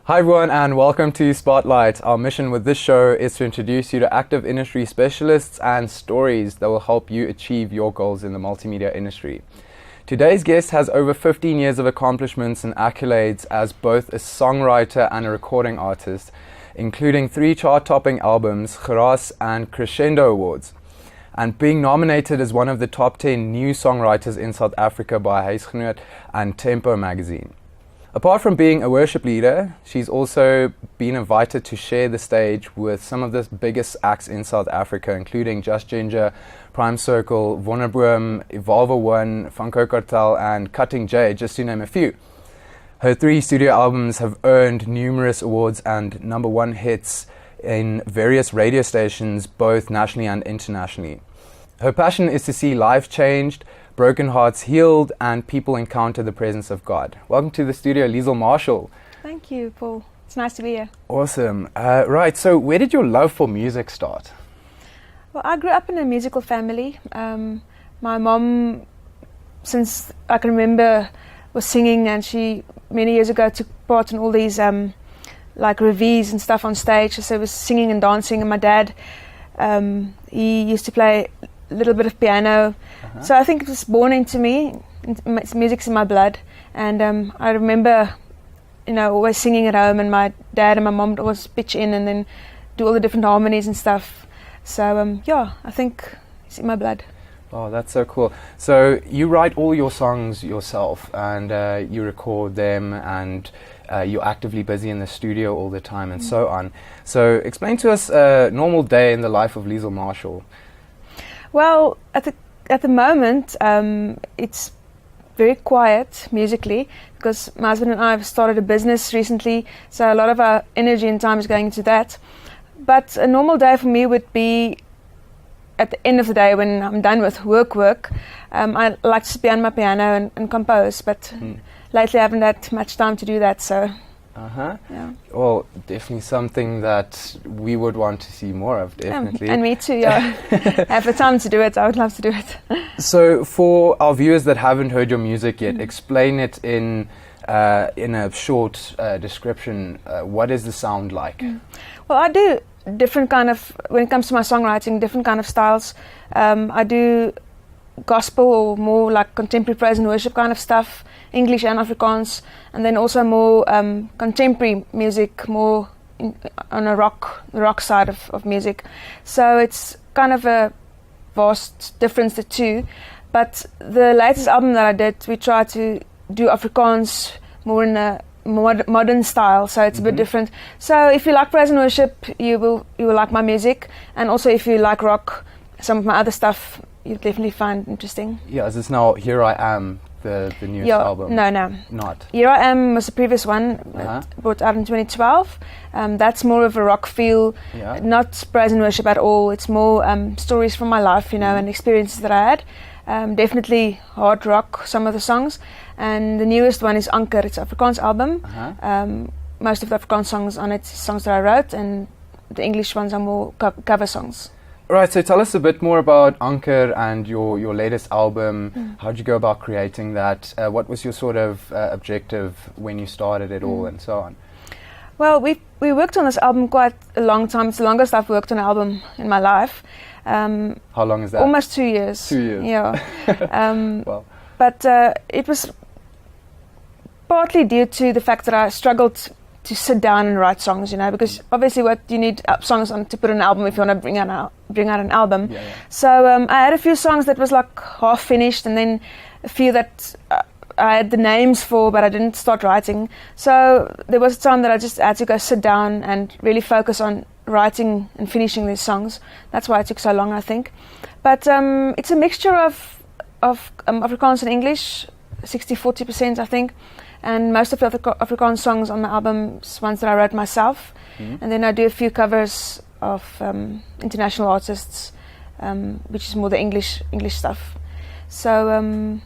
Hi everyone and welcome to Spotlight. Our mission with this show is to introduce you to active industry specialists and stories that will help you achieve your goals in the multimedia industry. Today's guest has over 15 years of accomplishments and accolades as both a songwriter and a recording artist, including 3 chart-topping albums, Geraas and Crescendo Awards, and being nominated as one of the top 10 new songwriters in South Africa by Huisgenoot and Tempo magazine. Apart from being a worship leader, she's also been invited to share the stage with some of the biggest acts in South Africa, including Just Ginger, Prime Circle, Wonderboom, Evolver One, Funko Cartel, and Cutting J, just to name a few. Her 3 studio albums have earned numerous awards and #1 hits in various radio stations, both nationally and internationally. Her passion is to see lives changed, broken hearts healed, and people encounter the presence of God. Welcome to the studio, Liezel Marshall. Thank you, Paul. It's nice to be here. Awesome. Right, so where did your love for music start? Well, I grew up in a musical family. My mom, since I can remember, was singing, and she, many years ago, took part in all these like revues and stuff on stage. So it was singing and dancing, and my dad, he used to play a little bit of piano. So I think it was born into me. Music's in my blood, and I remember, always singing at home, and my dad and my mom would always pitch in and then do all the different harmonies and stuff. So yeah, I think it's in my blood. Oh, that's so cool. So you write all your songs yourself, and you record them, and you're actively busy in the studio all the time, and so on. So explain to us a normal day in the life of Liezel Marshall. Well, at the moment, it's very quiet musically, because my husband and I have started a business recently, so a lot of our energy and time is going into that. But a normal day for me would be at the end of the day when I'm done with work. I like to sit behind my piano and compose, but lately I haven't had much time to do that, so... Yeah. Well, definitely something that we would want to see more of, definitely. And me too, yeah. I have the time to do it, I would love to do it. So for our viewers that haven't heard your music yet, explain it in a short description. What does the sound like? Well, I do different kind of, when it comes to my songwriting, different kind of styles. I do gospel or more like contemporary praise and worship kind of stuff, English and Afrikaans, and then also more contemporary music, more on a rock side of music. So it's kind of a vast difference, the two. But the latest album that I did, we tried to do Afrikaans more in a modern style, so it's a bit different. So if you like praise and worship, you will like my music, and also if you like rock, some of my other stuff you definitely find interesting. Yeah, is this now Here I Am, the newest album? No. Not? Here I Am was the previous one, brought out in 2012. That's more of a rock feel, not praise and worship at all. It's more stories from my life, and experiences that I had. Definitely hard rock, some of the songs. And the newest one is Anker, it's an Afrikaans album. Most of the Afrikaans songs on it, songs that I wrote, and the English ones are more cover songs. Right, so tell us a bit more about Anker and your latest album. How did you go about creating that? What was your sort of objective when you started it all, and so on? Well, we worked on this album quite a long time. It's the longest I've worked on an album in my life. How long is that? Almost 2 years. 2 years. Yeah. Well. But it was partly due to the fact that I struggled to sit down and write songs, because obviously what you need songs on to put on an album if you want to bring out an album. So I had a few songs that was like half finished, and then a few that I had the names for, but I didn't start writing. So there was a time that I just had to go sit down and really focus on writing and finishing these songs. That's why it took so long, I think. But it's a mixture of Afrikaans and English, 60-40%, I think. And most of the Afrikaans songs on the album is ones that I wrote myself. And then I do a few covers of international artists, which is more the English stuff. So I'm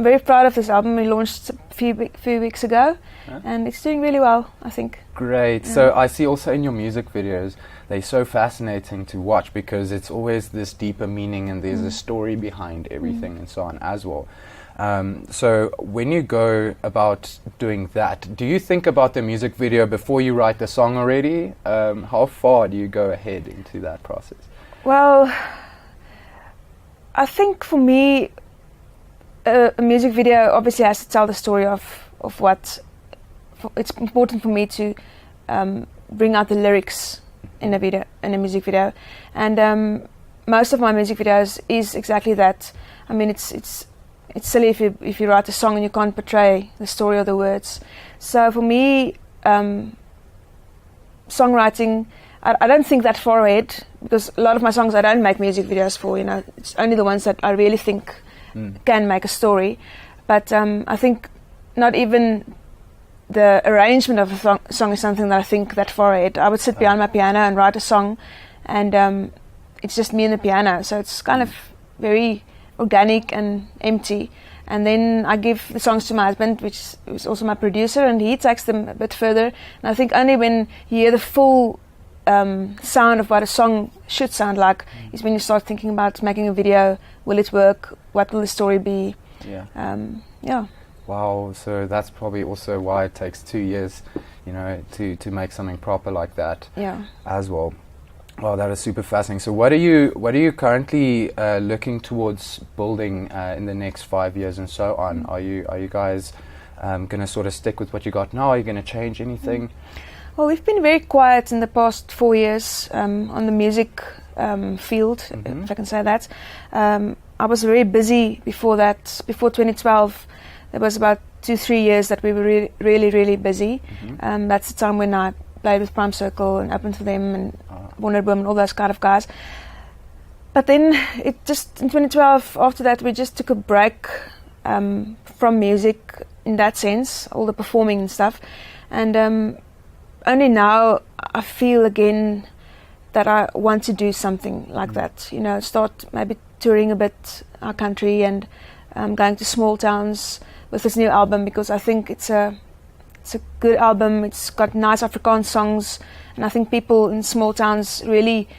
very proud of this album. We launched a few weeks ago, and it's doing really well, I think. Great. So I see also in your music videos, they're so fascinating to watch, because it's always this deeper meaning, and there's a story behind everything and so on as well. So when you go about doing that, do you think about the music video before you write the song already? How far do you go ahead into that process? Well, I think for me, a music video obviously has to tell the story of what. It's important for me to bring out the lyrics in a music video, and most of my music videos is exactly that. I mean, it's silly if you write a song and you can't portray the story or the words. So for me, songwriting, I don't think that far ahead, because a lot of my songs I don't make music videos for. It's only the ones that I really think can make a story. But I think not even the arrangement of a song is something that I think that far ahead. I would sit behind my piano and write a song, and it's just me and the piano, so it's kind of very organic and empty. And then I give the songs to my husband, which is also my producer, and he takes them a bit further. And I think only when you hear the full sound of what a song should sound like is when you start thinking about making a video. Will it work? What will the story be? Yeah. Wow, so that's probably also why it takes 2 years, to make something proper like that. Yeah. As well. Wow, that is super fascinating. So what are you currently looking towards building in the next 5 years and so on? Are you guys going to sort of stick with what you got now? Are you going to change anything? Well, we've been very quiet in the past 4 years on the music field, if I can say that. I was very busy before that. Before 2012, there was about 2-3 years that we were really busy. That's the time when I played with Prime Circle and opened for them and Warner Boom and all those kind of guys. But then in 2012, after that, we just took a break from music in that sense, all the performing and stuff. And only now I feel again that I want to do something like that. Start maybe touring a bit our country and going to small towns with this new album, because I think it's a good album. It's got nice Afrikaans songs, and I think people in small towns really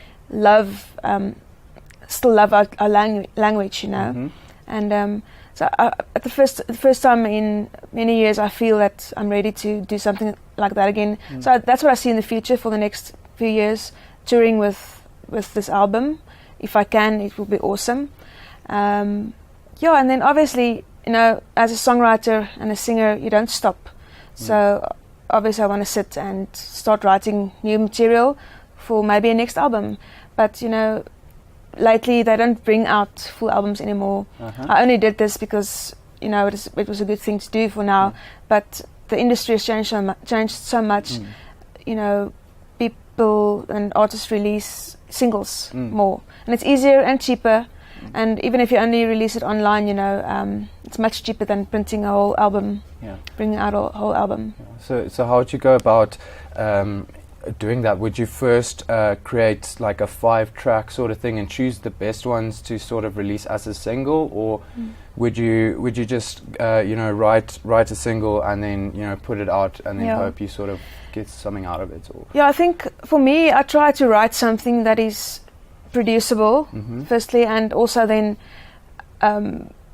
still love our language, And so at the first time in many years, I feel that I'm ready to do something like that again. So that's what I see in the future for the next few years, touring with this album. If I can, it will be awesome. And then obviously, as a songwriter and a singer, you don't stop. So obviously I want to sit and start writing new material for maybe a next album. But, lately they don't bring out full albums anymore. I only did this because, it was a good thing to do for now. But the industry has changed so much. People and artists release singles more. And it's easier and cheaper. And even if you only release it online, it's much cheaper than printing a whole album, bringing out a whole album. Yeah. So how would you go about doing that? Would you first create like a 5-track sort of thing and choose the best ones to sort of release as a single, or would you just write a single and then put it out and then hope you sort of get something out of it? Or I think for me, I try to write something that is producible firstly, and also then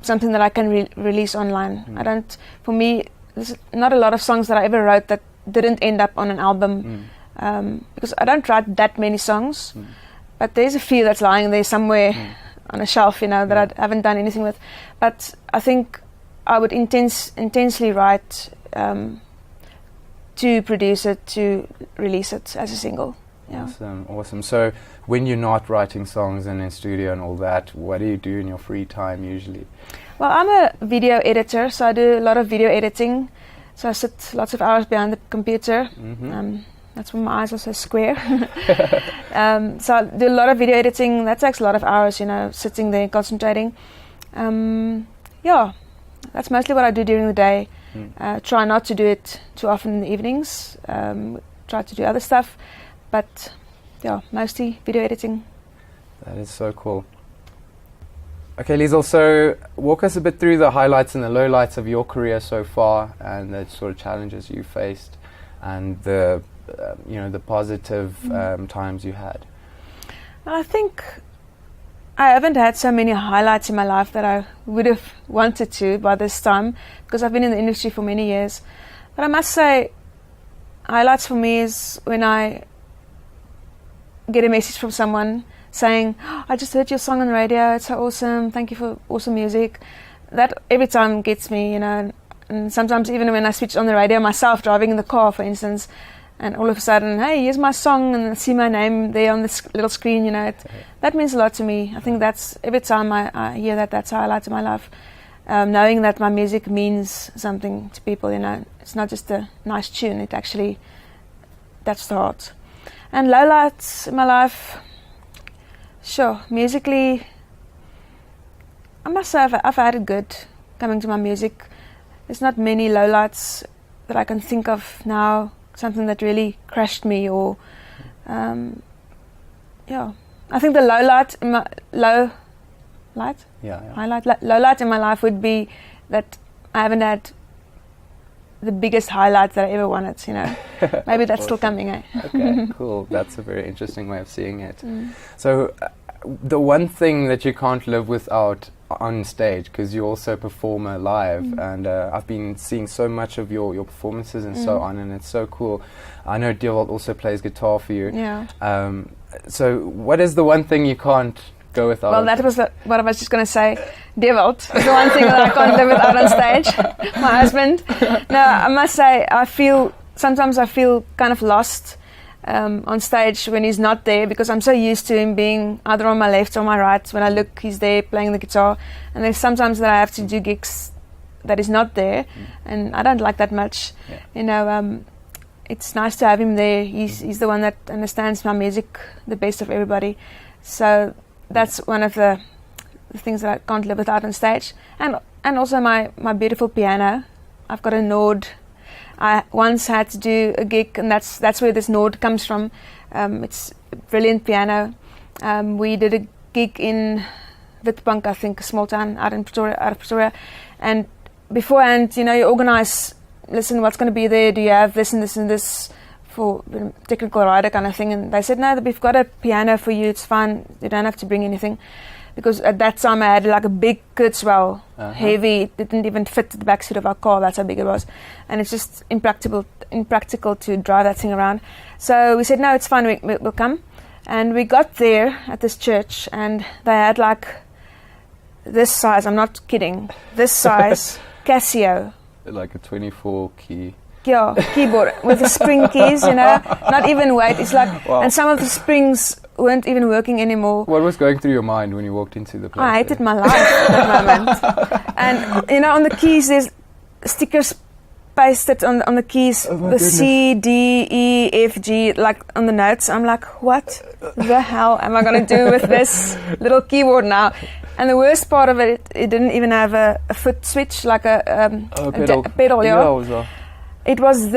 something that I can release online. For me, there's not a lot of songs that I ever wrote that didn't end up on an album, because I don't write that many songs, but there's a few that's lying there somewhere on a shelf, that I haven't done anything with. But I think I would intensely write to produce it, to release it as a single. Yeah. Awesome. So when you're not writing songs and in studio and all that, what do you do in your free time usually? Well, I'm a video editor, so I do a lot of video editing. So I sit lots of hours behind the computer. That's why my eyes are so square. So I do a lot of video editing. That takes a lot of hours, sitting there concentrating. That's mostly what I do during the day. Try not to do it too often in the evenings. Try to do other stuff. But mostly video editing. That is so cool. Okay, Liezels, so walk us a bit through the highlights and the lowlights of your career so far, and the sort of challenges you faced, and the the positive times you had. Well, I think I haven't had so many highlights in my life that I would have wanted to by this time, because I've been in the industry for many years. But I must say, highlights for me is when I get a message from someone saying, "Oh, I just heard your song on the radio, it's so awesome, thank you for awesome music." That every time gets me, you know, and sometimes even when I switch on the radio myself, driving in the car, for instance, and all of a sudden, hey, here's my song, and I see my name there on this little screen, you know, that means a lot to me. I think that's, every time I hear that, that's a highlight of my life. Knowing that my music means something to people, you know, it's not just a nice tune, it actually, that's the heart. And lowlights in my life, sure, musically, I must say I've had it good coming to my music. There's not many lowlights that I can think of now, something that really crushed me, or yeah. I think the lowlight in my lowlight in my life would be that I haven't had the biggest highlight that I ever wanted, you know. Maybe that's still coming, eh? Okay, cool. That's a very interesting way of seeing it. So the one thing that you can't live without on stage, because you also perform live, and I've been seeing so much of your performances and so on, and it's so cool. I know Liezel also plays guitar for you. Yeah. So what is the one thing you can't go without? Well, that was what I was just going to say. Liezel is the one thing that I can't live without on stage. My husband. No, I must say, sometimes I feel kind of lost on stage when he's not there, because I'm so used to him being either on my left or my right. When I look, he's there playing the guitar, and there's sometimes that I have to do gigs that he's not there, and I don't like that much. Yeah. You know, it's nice to have him there. He's the one that understands my music the best of everybody. So that's one of the things that I can't live without on stage, and also my beautiful piano. I've got a Nord. I once had to do a gig, and that's where this Nord comes from. It's a brilliant piano. We did a gig in Witbank, I think, a small town out of Pretoria. And beforehand, you know, you organise, listen, what's going to be there? Do you have this and this and this for technical rider kind of thing? And they said, no, we've got a piano for you, it's fine, you don't have to bring anything. Because at that time I had like a big Kurzweil, heavy, it didn't even fit the back seat of our car, that's how big it was. And it's just impractical to drive that thing around. So we said, no, it's fine, we'll come. And we got there at this church, and they had like this size, I'm not kidding, this size Casio. Like a 24 key. Yeah, keyboard with the spring keys, you know, not even weight. It's like, wow. And some of the springs weren't even working anymore. What was going through your mind when you walked into the place? I hated my life at that moment. And, you know, on the keys, there's stickers pasted on the keys, the goodness. C, D, E, F, G, like on the notes. I'm like, what the hell am I going to do with this little keyboard now? And the worst part of it didn't even have a foot switch, like a pedal, yeah. It was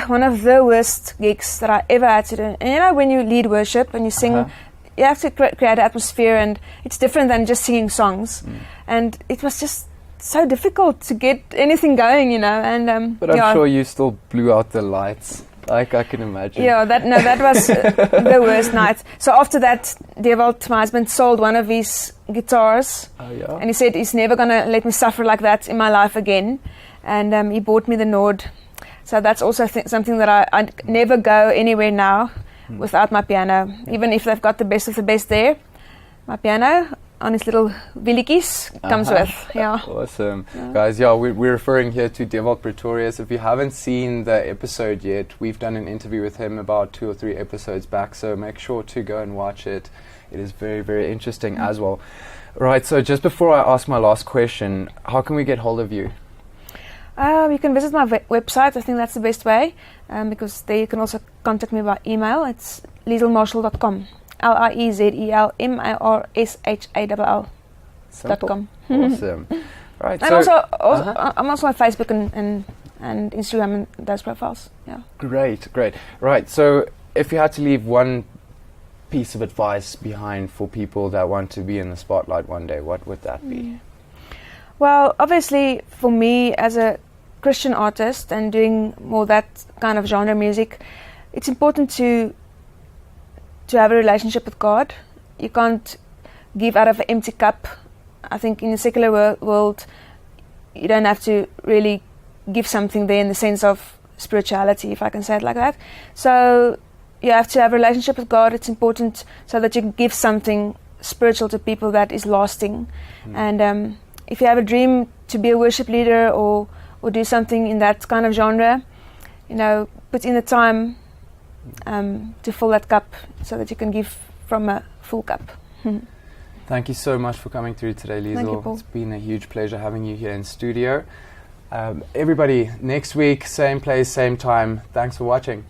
one of the worst gigs that I ever had to do. And you know, when you lead worship and you sing, you have to create an atmosphere, and it's different than just singing songs. And it was just so difficult to get anything going, you know. And but I'm sure you still blew out the lights. Like, I can imagine. Yeah, that was the worst night. So after that, Liezel, my husband, sold one of his guitars. Oh, yeah. And he said he's never going to let me suffer like that in my life again. And he bought me the Nord. So that's also something that I never go anywhere now without my piano. Even if they've got the best of the best there, my piano on its little wheelies comes with. Yeah. Awesome. Yeah. Guys, yeah, we're referring here to Liezel Pretorius. If you haven't seen the episode yet, we've done an interview with him about 2 or 3 episodes back, so make sure to go and watch it. It is very, very interesting as well. Right, so just before I ask my last question, how can we get hold of you? You can visit my website. I think that's the best way, because there you can also contact me by email. It's liezelmarshall.com. LIEZELMARSHALL.com. Awesome. Right. And also I'm also on Facebook and Instagram and those profiles. Yeah. Great. Right. So if you had to leave one piece of advice behind for people that want to be in the spotlight one day, what would that be? Well, obviously, for me as a Christian artist and doing more that kind of genre music, it's important to have a relationship with God. You can't give out of an empty cup. I think in the secular world, you don't have to really give something there in the sense of spirituality, if I can say it like that. So you have to have a relationship with God. It's important so that you can give something spiritual to people that is lasting. And if you have a dream to be a worship leader or do something in that kind of genre, put in the time to fill that cup so that you can give from a full cup. Thank you so much for coming through today, Liezl. Thank you, Paul. It's been a huge pleasure having you here in studio. Everybody, next week, same place, same time. Thanks for watching.